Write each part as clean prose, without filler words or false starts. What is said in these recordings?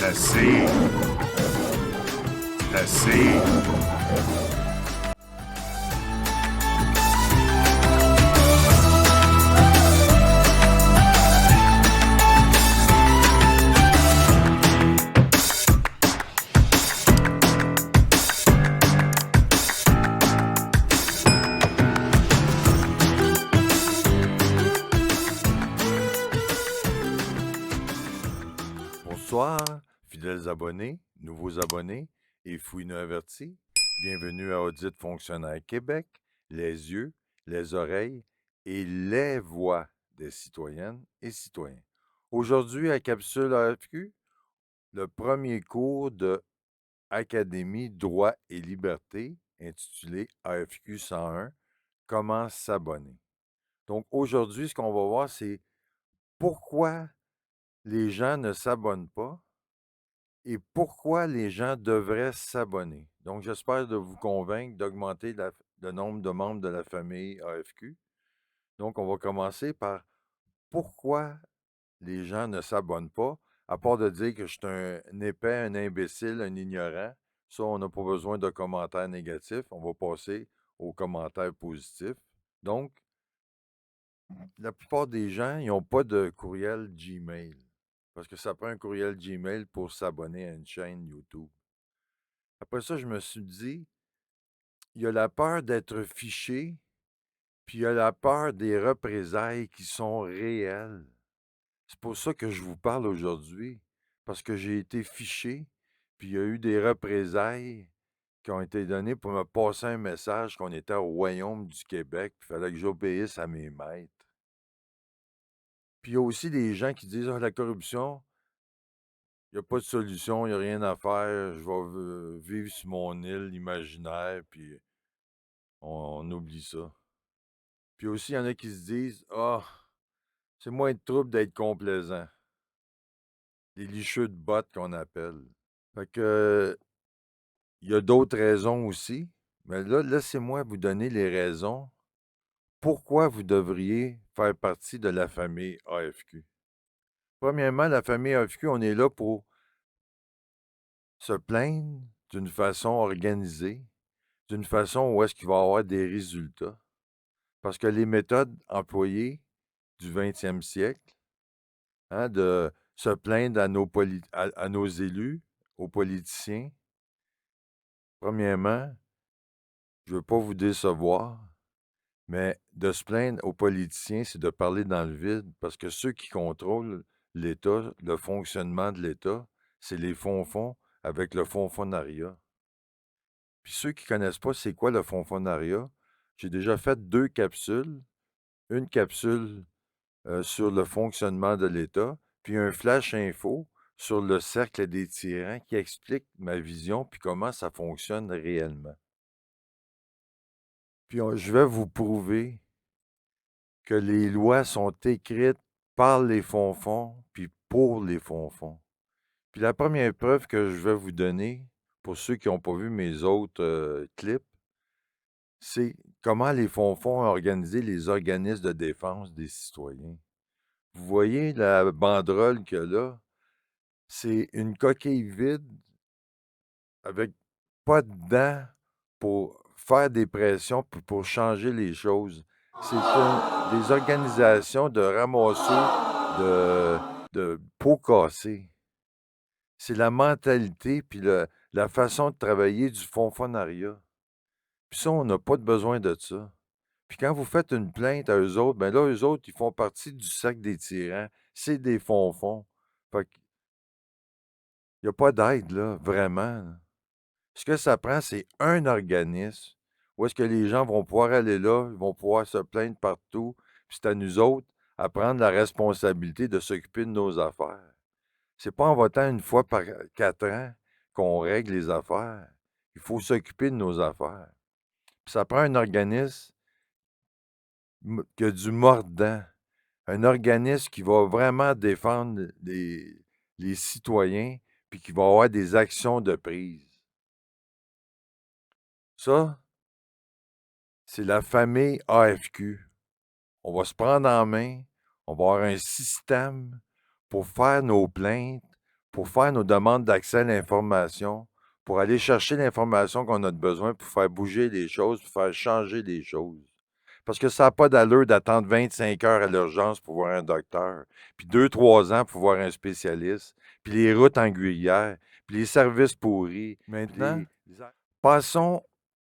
assez, assez. Bonsoir, fidèles abonnés, nouveaux abonnés et fouineux avertis. Bienvenue à Audit Fonctionnaire Québec, les yeux, les oreilles et les voix des citoyennes et citoyens. Aujourd'hui, à Capsule AFQ, le premier cours de Académie Droit et Liberté, intitulé AFQ 101, Comment s'abonner. Donc aujourd'hui, ce qu'on va voir, c'est pourquoi les gens ne s'abonnent pas et pourquoi les gens devraient s'abonner. Donc, j'espère de vous convaincre d'augmenter le nombre de membres de la famille AFQ. Donc, on va commencer par pourquoi les gens ne s'abonnent pas, à part de dire que je suis un épais, un imbécile, un ignorant. Ça, on n'a pas besoin de commentaires négatifs. On va passer aux commentaires positifs. Donc, la plupart des gens, ils n'ont pas de courriel Gmail. Parce que ça prend un courriel Gmail pour s'abonner à une chaîne YouTube. Après ça, je me suis dit, il y a la peur d'être fiché, puis il y a la peur des représailles qui sont réelles. C'est pour ça que je vous parle aujourd'hui, parce que j'ai été fiché, puis il y a eu des représailles qui ont été données pour me passer un message qu'on était au Royaume du Québec, puis il fallait que j'obéisse à mes maîtres. Puis il y a aussi des gens qui disent, ah, la corruption, il n'y a pas de solution, il n'y a rien à faire, je vais vivre sur mon île imaginaire, puis on oublie ça. Puis aussi, il y en a qui se disent, ah, c'est moins de trouble d'être complaisant. Les licheux de bottes qu'on appelle. Fait que, il y a d'autres raisons aussi, mais là, laissez-moi vous donner les raisons pourquoi vous devriez faire partie de la famille AFQ. Premièrement, la famille AFQ, on est là pour se plaindre d'une façon organisée, d'une façon où est-ce qu'il va y avoir des résultats. Parce que les méthodes employées du 20e siècle, hein, de se plaindre à nos élus, aux politiciens, premièrement, je ne veux pas vous décevoir, mais de se plaindre aux politiciens, c'est de parler dans le vide, parce que ceux qui contrôlent l'État, le fonctionnement de l'État, c'est les fonds-fonds avec le fonds-fondariat. Puis ceux qui ne connaissent pas c'est quoi le fonds-fondariat, j'ai déjà fait 2 capsules. Une capsule sur le fonctionnement de l'État, puis un flash info sur le cercle des tyrans qui explique ma vision puis comment ça fonctionne réellement. Puis je vais vous prouver que les lois sont écrites par les fonds-fonds puis pour les fonds-fonds. Puis la première preuve que je vais vous donner, pour ceux qui n'ont pas vu mes autres clips, c'est comment les fonds-fonds ont organisé les organismes de défense des citoyens. Vous voyez la banderole qu'il y a là? C'est une coquille vide avec pas de dents pour faire des pressions puis pour changer les choses. C'est des organisations de ramasseurs de pots cassés. C'est la mentalité puis la façon de travailler du fonds-fondariat. Puis ça, on n'a pas de besoin de ça. Puis quand vous faites une plainte à eux autres, bien là, eux autres, ils font partie du sac des tyrans. C'est des fonds-fonds. Fait qu'il n'y a pas d'aide, là, vraiment, là. Ce que ça prend, c'est un organisme où est-ce que les gens vont pouvoir aller là, ils vont pouvoir se plaindre partout, puis c'est à nous autres à prendre la responsabilité de s'occuper de nos affaires. C'est pas en votant une fois par 4 ans qu'on règle les affaires. Il faut s'occuper de nos affaires. Puis ça prend un organisme qui a du mordant, un organisme qui va vraiment défendre les citoyens, puis qui va avoir des actions de prise. Ça, c'est la famille AFQ. On va se prendre en main, on va avoir un système pour faire nos plaintes, pour faire nos demandes d'accès à l'information, pour aller chercher l'information qu'on a de besoin, pour faire bouger les choses, pour faire changer les choses. Parce que ça n'a pas d'allure d'attendre 25 heures à l'urgence pour voir un docteur, puis 2, 3 ans pour voir un spécialiste, puis les routes en gruyère, puis les services pourris. Maintenant, passons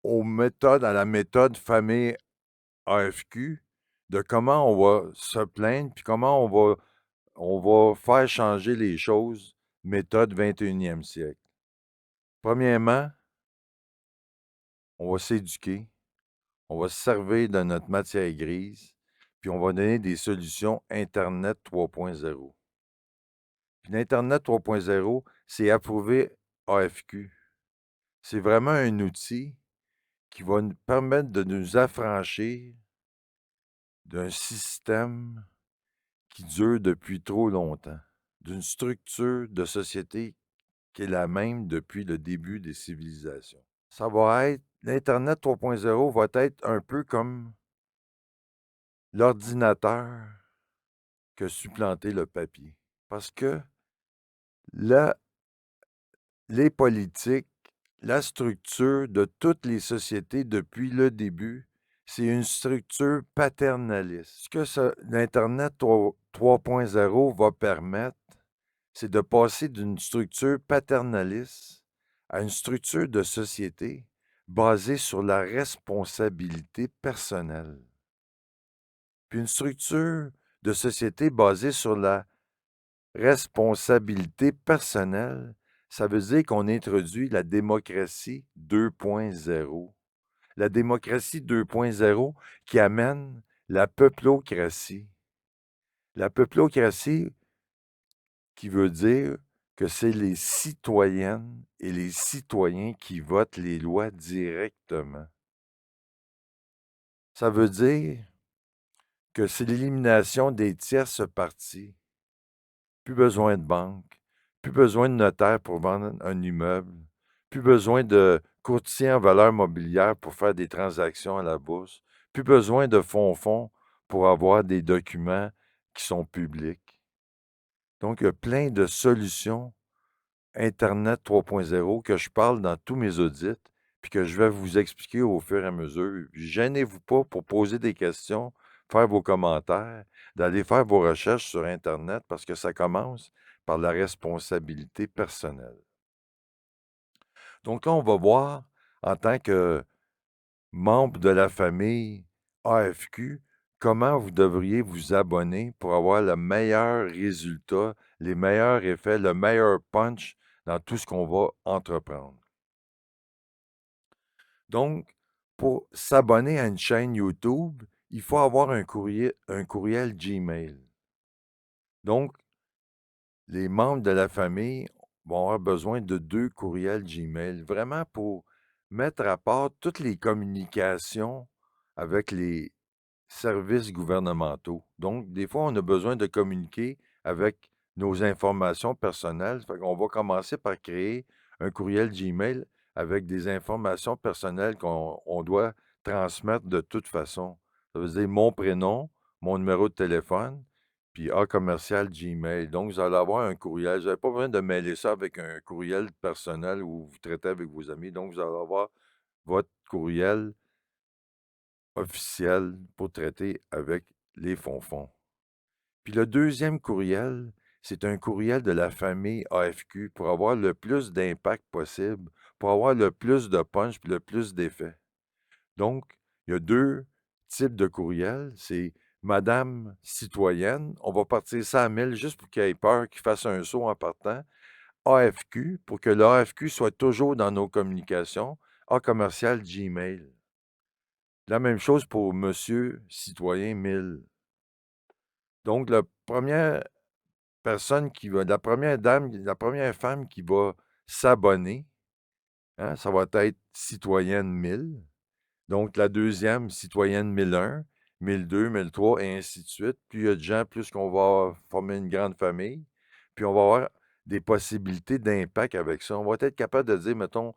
à la méthode famille AFQ, de comment on va se plaindre, puis comment on va faire changer les choses, méthode 21e siècle. Premièrement, on va s'éduquer, on va se servir de notre matière grise, puis on va donner des solutions Internet 3.0. Puis l'Internet 3.0, c'est approuvé AFQ. C'est vraiment un outil qui va nous permettre de nous affranchir d'un système qui dure depuis trop longtemps, d'une structure de société qui est la même depuis le début des civilisations. Ça va être, l'Internet 3.0 va être un peu comme l'ordinateur que supplanter le papier. Parce que là, les politiques, la structure de toutes les sociétés depuis le début, c'est une structure paternaliste. Ce que l'Internet 3.0 va permettre, c'est de passer d'une structure paternaliste à une structure de société basée sur la responsabilité personnelle. Puis une structure de société basée sur la responsabilité personnelle, ça veut dire qu'on introduit la démocratie 2.0. La démocratie 2.0 qui amène la peuplocratie. La peuplocratie qui veut dire que c'est les citoyennes et les citoyens qui votent les lois directement. Ça veut dire que c'est l'élimination des tierces parties. Plus besoin de banque, plus besoin de notaire pour vendre un immeuble, plus besoin de courtier en valeur mobilière pour faire des transactions à la bourse, plus besoin de fonds pour avoir des documents qui sont publics. Donc, il y a plein de solutions Internet 3.0 que je parle dans tous mes audits, puis que je vais vous expliquer au fur et à mesure. Gênez-vous pas pour poser des questions, faire vos commentaires, d'aller faire vos recherches sur Internet, parce que ça commence par la responsabilité personnelle. Donc là, on va voir, en tant que membre de la famille AFQ, comment vous devriez vous abonner pour avoir le meilleur résultat, les meilleurs effets, le meilleur punch dans tout ce qu'on va entreprendre. Donc, pour s'abonner à une chaîne YouTube, il faut avoir un courriel Gmail. Donc, les membres de la famille vont avoir besoin de 2 courriels Gmail, vraiment pour mettre à part toutes les communications avec les services gouvernementaux. Donc, des fois, on a besoin de communiquer avec nos informations personnelles. Fait qu'on va commencer par créer un courriel Gmail avec des informations personnelles qu'on doit transmettre de toute façon. Ça veut dire mon prénom, mon numéro de téléphone, puis A commercial Gmail. Donc, vous allez avoir un courriel. Vous n'avez pas besoin de mêler ça avec un courriel personnel où vous traitez avec vos amis. Donc, vous allez avoir votre courriel officiel pour traiter avec les fonds. Puis le deuxième courriel, c'est un courriel de la famille AFQ pour avoir le plus d'impact possible, pour avoir le plus de punch puis le plus d'effet. Donc, il y a 2 types de courriels. C'est Madame citoyenne, on va partir ça à 1000 juste pour qu'il ait peur, qu'il fasse un saut en partant. AFQ, pour que l'AFQ soit toujours dans nos communications. A commercial Gmail. La même chose pour Monsieur citoyen 1000. Donc, la première dame, la première femme qui va s'abonner, hein, ça va être citoyenne 1000. Donc, la deuxième, citoyenne 1001, 1002, 1003, et ainsi de suite. Plus il y a de gens, plus qu'on va former une grande famille. Puis, on va avoir des possibilités d'impact avec ça. On va être capable de dire, mettons,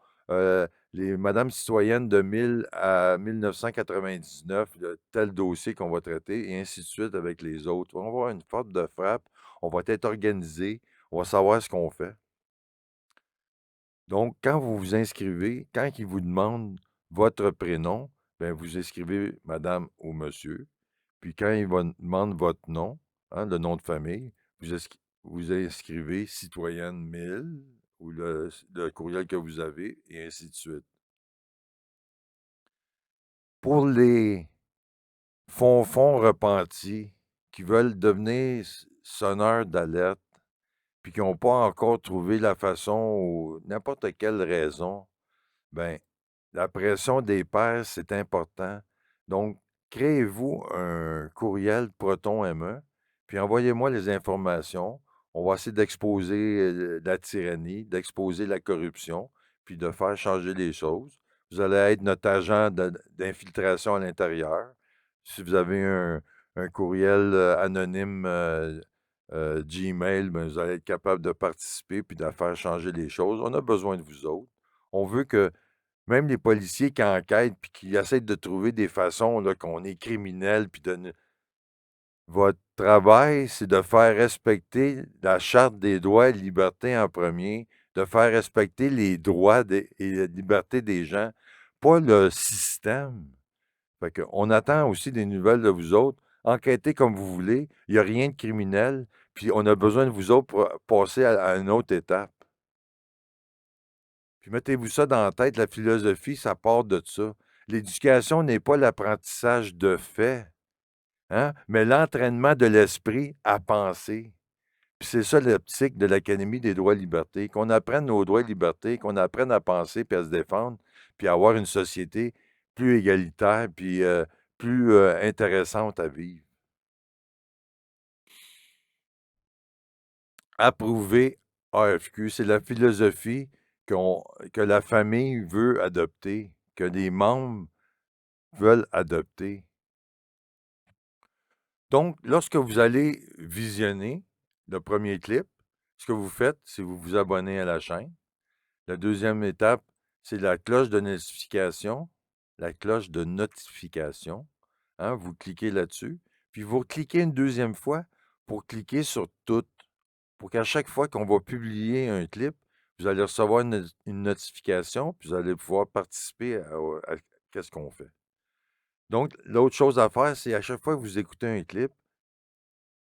les Madame citoyennes de 1000 à 1999, tel dossier qu'on va traiter, et ainsi de suite avec les autres. On va avoir une force de frappe. On va être organisé. On va savoir ce qu'on fait. Donc, quand vous vous inscrivez, quand ils vous demandent votre prénom, bien, vous inscrivez madame ou monsieur. Puis quand ils vous demandent votre nom, hein, le nom de famille, vous inscrivez citoyenne 1000 ou le courriel que vous avez, et ainsi de suite. Pour les fonds repentis qui veulent devenir sonneurs d'alerte, puis qui n'ont pas encore trouvé la façon ou n'importe quelle raison, ben la pression des pairs, c'est important. Donc, créez-vous un courriel Proton ME, puis envoyez-moi les informations. On va essayer d'exposer la tyrannie, d'exposer la corruption, puis de faire changer les choses. Vous allez être notre agent d'infiltration à l'intérieur. Si vous avez un courriel anonyme Gmail, ben, vous allez être capable de participer puis de faire changer les choses. On a besoin de vous autres. On veut que même les policiers qui enquêtent puis qui essaient de trouver des façons là, qu'on est criminel puis votre travail, c'est de faire respecter la Charte des droits et libertés en premier, de faire respecter les droits et les libertés des gens, pas le système. Fait qu'on attend aussi des nouvelles de vous autres. Enquêtez comme vous voulez. Il n'y a rien de criminel. Puis on a besoin de vous autres pour passer à une autre étape. Puis mettez-vous ça dans la tête, la philosophie, ça part de ça. L'éducation n'est pas l'apprentissage de fait, hein, mais l'entraînement de l'esprit à penser. Puis c'est ça l'optique de l'Académie des droits et libertés, qu'on apprenne nos droits et libertés, qu'on apprenne à penser puis à se défendre, puis à avoir une société plus égalitaire, puis plus intéressante à vivre. Approuver AFQ, c'est la philosophie que la famille veut adopter, que les membres veulent adopter. Donc, lorsque vous allez visionner le premier clip, ce que vous faites, c'est vous vous abonnez à la chaîne. La deuxième étape, c'est la cloche de notification. La cloche de notification. Hein, vous cliquez là-dessus. Puis vous cliquez une deuxième fois pour cliquer sur tout. Pour qu'à chaque fois qu'on va publier un clip, vous allez recevoir une notification, puis vous allez pouvoir participer à ce qu'on fait. Donc, l'autre chose à faire, c'est à chaque fois que vous écoutez un clip,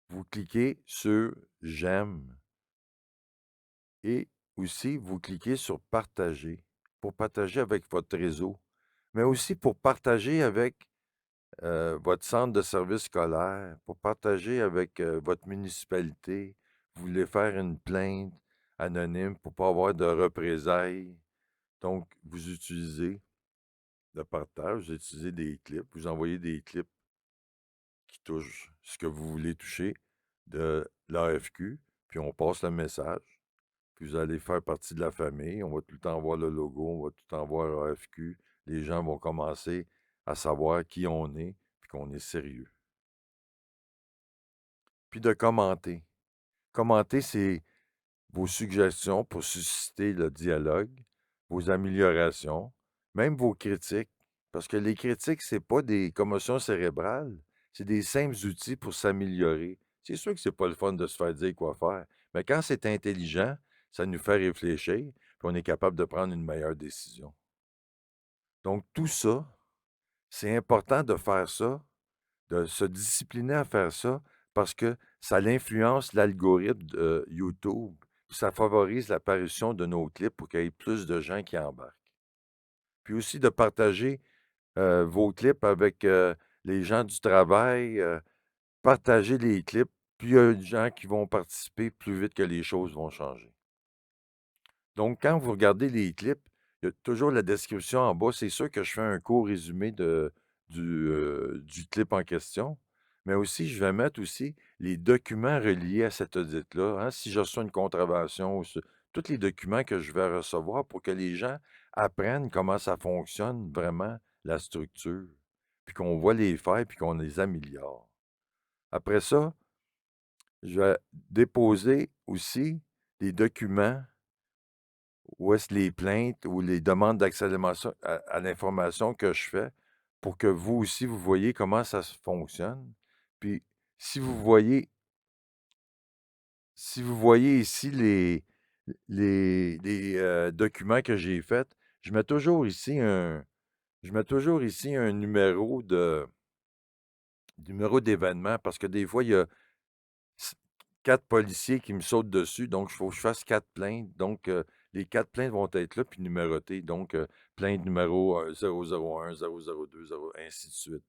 vous cliquez sur j'aime et aussi vous cliquez sur partager pour partager avec votre réseau, mais aussi pour partager avec votre centre de service scolaire, pour partager avec votre municipalité. Vous voulez faire une plainte anonyme pour ne pas avoir de représailles. Donc, vous utilisez le partage, vous utilisez des clips, vous envoyez des clips qui touchent ce que vous voulez toucher de l'AFQ, puis on passe le message, puis vous allez faire partie de la famille, on va tout le temps voir le logo, on va tout le temps voir l'AFQ, les gens vont commencer à savoir qui on est, puis qu'on est sérieux. Puis de commenter. Commenter, c'est vos suggestions pour susciter le dialogue, vos améliorations, même vos critiques. Parce que les critiques, c'est pas des commotions cérébrales, c'est des simples outils pour s'améliorer. C'est sûr que c'est pas le fun de se faire dire quoi faire, mais quand c'est intelligent, ça nous fait réfléchir, puis on est capable de prendre une meilleure décision. Donc tout ça, c'est important de faire ça, de se discipliner à faire ça, parce que ça influence l'algorithme de YouTube. Ça favorise l'apparition de nos clips pour qu'il y ait plus de gens qui embarquent. Puis aussi de partager vos clips avec les gens du travail. Partager les clips, plus il y a de gens qui vont participer, plus vite que les choses vont changer. Donc, quand vous regardez les clips, il y a toujours la description en bas. C'est sûr que je fais un court résumé du clip en question, mais aussi, je vais mettre aussi les documents reliés à cet audit-là, hein. Si je reçois une contravention, tous les documents que je vais recevoir pour que les gens apprennent comment ça fonctionne vraiment, la structure, puis qu'on voit les failles, puis qu'on les améliore. Après ça, je vais déposer aussi des documents où est-ce les plaintes ou les demandes d'accès à l'information que je fais pour que vous aussi, vous voyez comment ça fonctionne. Puis, si vous voyez Si vous voyez ici les documents que j'ai faits, je mets toujours ici un je mets toujours ici un numéro d'événement parce que des fois, il y a s 4 policiers qui me sautent dessus, donc il faut que je fasse 4 plaintes. Donc, les 4 plaintes vont être là puis numérotées. Donc, plainte numéro 001, 002, 0 ainsi de suite.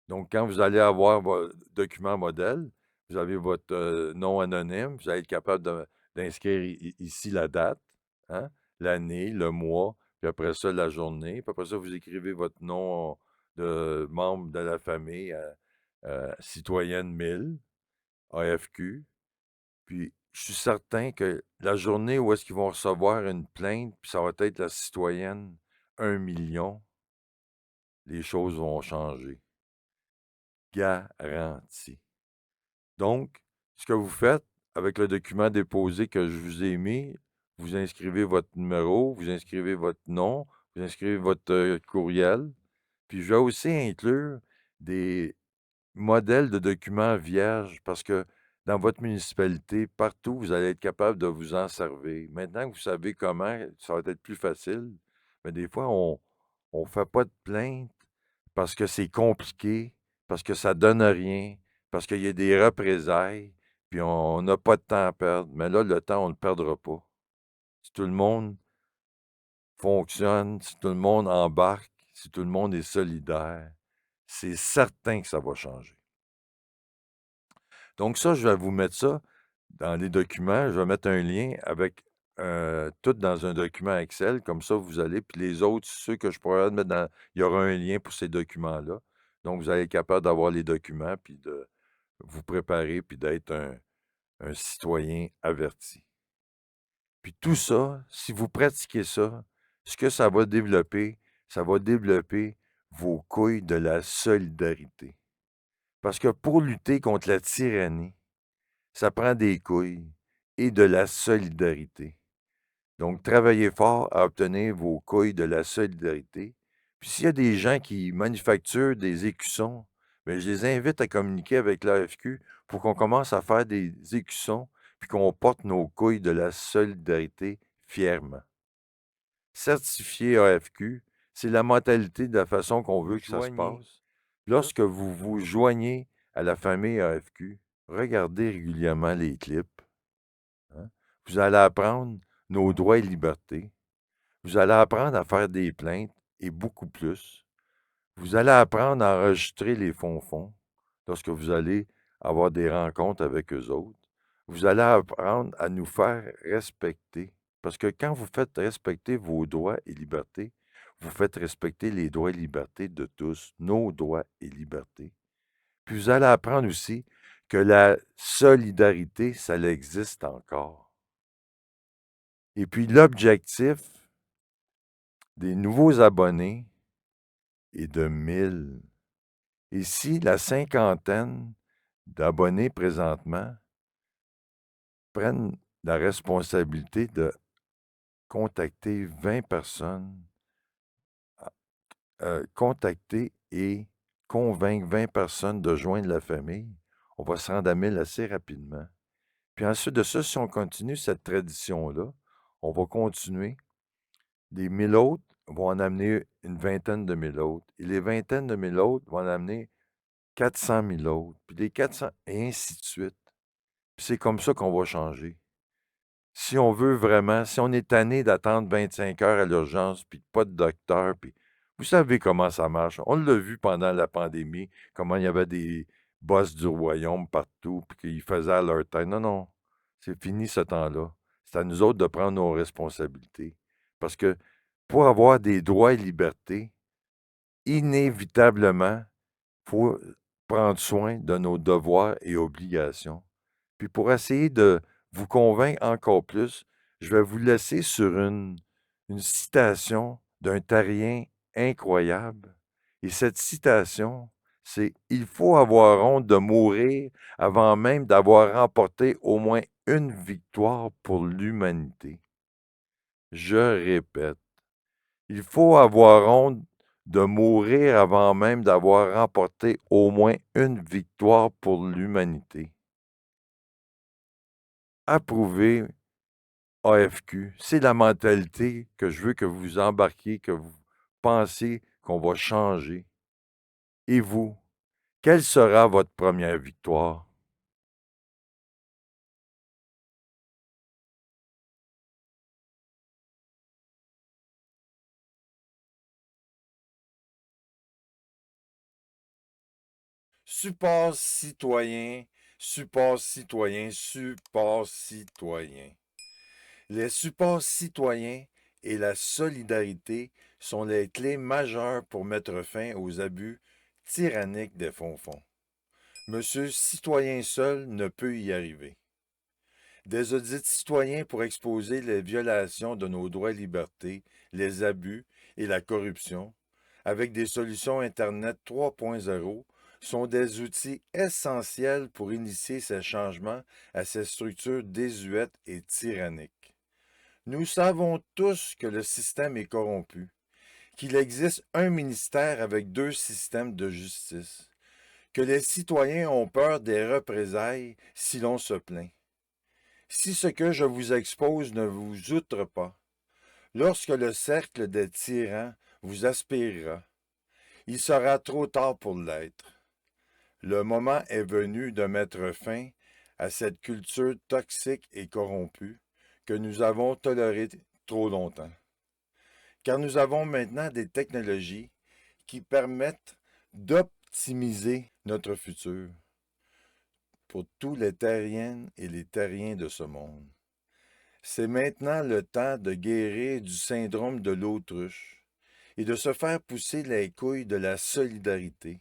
Donc, quand vous allez avoir votre document modèle, vous avez votre nom anonyme, vous allez être capable d'inscrire ici la date, hein, l'année, le mois, puis après ça, la journée. Puis après ça, vous écrivez votre nom de membre de la famille, citoyenne 1000, AFQ. Puis, je suis certain que la journée où est-ce qu'ils vont recevoir une plainte, puis ça va être la citoyenne 1 million, les choses vont changer. Garanti. Donc, ce que vous faites avec le document déposé que je vous ai mis, vous inscrivez votre numéro, vous inscrivez votre nom, vous inscrivez votre courriel. Puis, je vais aussi inclure des modèles de documents vierges parce que dans votre municipalité, partout, vous allez être capable de vous en servir. Maintenant que vous savez comment, ça va être plus facile. Mais des fois, on ne fait pas de plainte parce que c'est compliqué, parce que ça donne rien, parce qu'il y a des représailles, puis on n'a pas de temps à perdre. Mais là, le temps, on ne le perdra pas. Si tout le monde fonctionne, si tout le monde embarque, si tout le monde est solidaire, c'est certain que ça va changer. Donc ça, je vais vous mettre ça dans les documents. Je vais mettre un lien avec tout dans un document Excel. Comme ça, vous allez. Puis les autres, ceux que je pourrais mettre dans. Il y aura un lien pour ces documents-là. Donc, vous allez être capable d'avoir les documents, puis de vous préparer, puis d'être un citoyen averti. Puis tout ça, si vous pratiquez ça, ce que ça va développer vos couilles de la solidarité. Parce que pour lutter contre la tyrannie, ça prend des couilles et de la solidarité. Donc, travaillez fort à obtenir vos couilles de la solidarité. Puis s'il y a des gens qui manufacturent des écussons, bien, je les invite à communiquer avec l'AFQ pour qu'on commence à faire des écussons puis qu'on porte nos couilles de la solidarité fièrement. Certifié AFQ, c'est la mentalité de la façon qu'on veut que ça se passe. Lorsque vous vous joignez à la famille AFQ, regardez régulièrement les clips. Hein. Vous allez apprendre nos droits et libertés. Vous allez apprendre à faire des plaintes et beaucoup plus. Vous allez apprendre à enregistrer les fonds lorsque vous allez avoir des rencontres avec eux autres. Vous allez apprendre à nous faire respecter. Parce que quand vous faites respecter vos droits et libertés, vous faites respecter les droits et libertés de tous, nos droits et libertés. Puis vous allez apprendre aussi que la solidarité, ça existe encore. Et puis l'objectif des nouveaux abonnés est de 1000. Et si la cinquantaine d'abonnés présentement prennent la responsabilité de contacter 20 personnes, contacter et convaincre 20 personnes de joindre la famille, on va se rendre à 1000 assez rapidement. Puis ensuite de ça, si on continue cette tradition-là, on va continuer. Les 1000 autres vont en amener une vingtaine de 1000 autres. Et les vingtaines de 1000 autres vont en amener 400 000 autres. Puis les 400, et ainsi de suite. Puis c'est comme ça qu'on va changer. Si on veut vraiment, si on est tanné d'attendre 25 heures à l'urgence, puis pas de docteur, puis vous savez comment ça marche. On l'a vu pendant la pandémie, comment il y avait des boss du royaume partout, puis qu'ils faisaient à leur tête. Non, non, c'est fini ce temps-là. C'est à nous autres de prendre nos responsabilités. Parce que pour avoir des droits et libertés, inévitablement, il faut prendre soin de nos devoirs et obligations. Puis pour essayer de vous convaincre encore plus, je vais vous laisser sur une citation d'un Tarien incroyable. Et cette citation, c'est il faut avoir honte de mourir avant même d'avoir remporté au moins une victoire pour l'humanité. Je répète, il faut avoir honte de mourir avant même d'avoir remporté au moins une victoire pour l'humanité. Approuvez AFQ. C'est la mentalité que je veux que vous embarquiez, que vous pensez qu'on va changer. Et vous, quelle sera votre première victoire? Support citoyen, support citoyen, support citoyen. Les supports citoyens et la solidarité sont les clés majeures pour mettre fin aux abus tyranniques des fonds-fonds. Monsieur citoyen seul ne peut y arriver. Des audits citoyens pour exposer les violations de nos droits et libertés, les abus et la corruption, avec des solutions Internet 3.0, sont des outils essentiels pour initier ces changements à ces structures désuètes et tyranniques. Nous savons tous que le système est corrompu, qu'il existe un ministère avec deux systèmes de justice, que les citoyens ont peur des représailles si l'on se plaint. Si ce que je vous expose ne vous outre pas, lorsque le cercle des tyrans vous aspirera, il sera trop tard pour l'être. Le moment est venu de mettre fin à cette culture toxique et corrompue que nous avons tolérée trop longtemps. Car nous avons maintenant des technologies qui permettent d'optimiser notre futur pour tous les terriennes et les terriens de ce monde. C'est maintenant le temps de guérir du syndrome de l'autruche et de se faire pousser les couilles de la solidarité.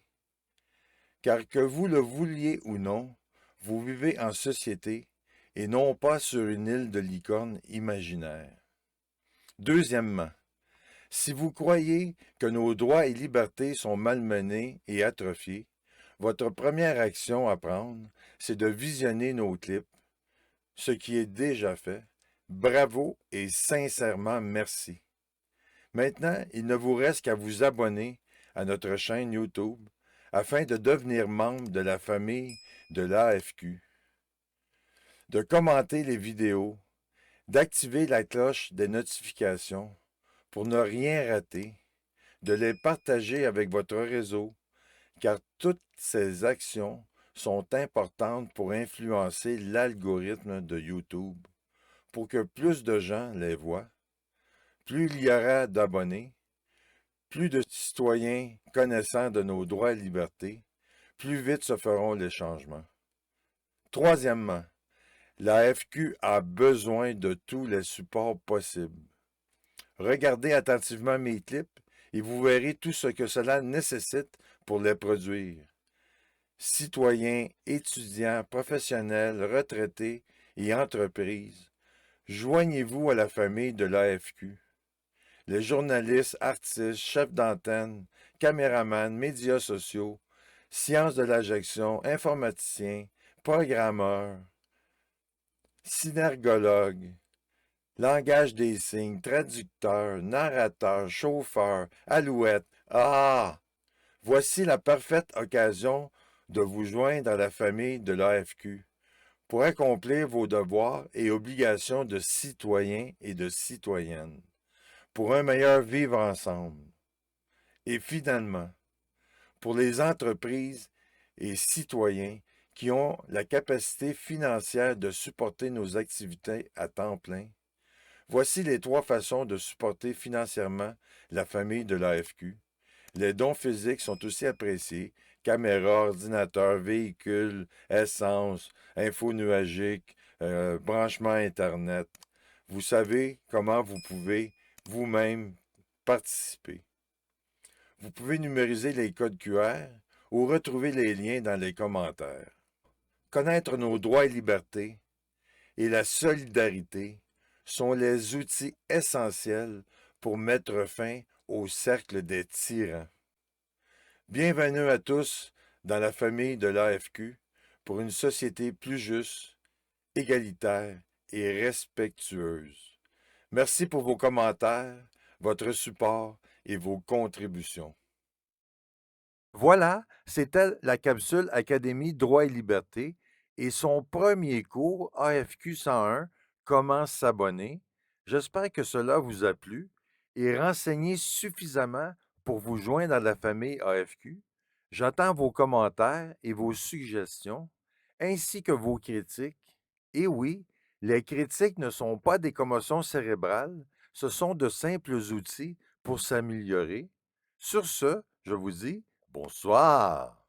Car que vous le vouliez ou non, vous vivez en société et non pas sur une île de licorne imaginaire. Deuxièmement, si vous croyez que nos droits et libertés sont malmenés et atrophiés, votre première action à prendre, c'est de visionner nos clips, ce qui est déjà fait. Bravo et sincèrement merci. Maintenant, il ne vous reste qu'à vous abonner à notre chaîne YouTube afin de devenir membre de la famille de l'AFQ, de commenter les vidéos, d'activer la cloche des notifications pour ne rien rater, de les partager avec votre réseau, car toutes ces actions sont importantes pour influencer l'algorithme de YouTube, pour que plus de gens les voient. Plus il y aura d'abonnés, plus de citoyens connaissant de nos droits et libertés, plus vite se feront les changements. Troisièmement, la FQ a besoin de tous les supports possibles. Regardez attentivement mes clips et vous verrez tout ce que cela nécessite pour les produire. Citoyens, étudiants, professionnels, retraités et entreprises, joignez-vous à la famille de l'AFQ. Les journalistes, artistes, chefs d'antenne, caméramans, médias sociaux, sciences de la gestion, informaticiens, programmeurs, synergologues, langage des signes, traducteurs, narrateurs, chauffeurs, alouettes. Ah! Voici la parfaite occasion de vous joindre à la famille de l'AFQ pour accomplir vos devoirs et obligations de citoyens et de citoyennes, pour un meilleur vivre ensemble. Et finalement, pour les entreprises et citoyens qui ont la capacité financière de supporter nos activités à temps plein, voici les trois façons de supporter financièrement la famille de l'AFQ. Les dons physiques sont aussi appréciés. Caméra, ordinateur, véhicule, essence, info nuagique, branchement Internet. Vous savez comment vous pouvez vous-même participer. Vous pouvez numériser les codes QR ou retrouver les liens dans les commentaires. Connaître nos droits et libertés et la solidarité sont les outils essentiels pour mettre fin au cercle des tyrans. Bienvenue à tous dans la famille de l'AFQ pour une société plus juste, égalitaire et respectueuse. Merci pour vos commentaires, votre support et vos contributions. Voilà, c'était la capsule Académie Droit et Liberté et son premier cours AFQ 101, Comment s'abonner. J'espère que cela vous a plu et renseigné suffisamment pour vous joindre à la famille AFQ. J'attends vos commentaires et vos suggestions, ainsi que vos critiques. Et oui, les critiques ne sont pas des commotions cérébrales, ce sont de simples outils pour s'améliorer. Sur ce, je vous dis bonsoir.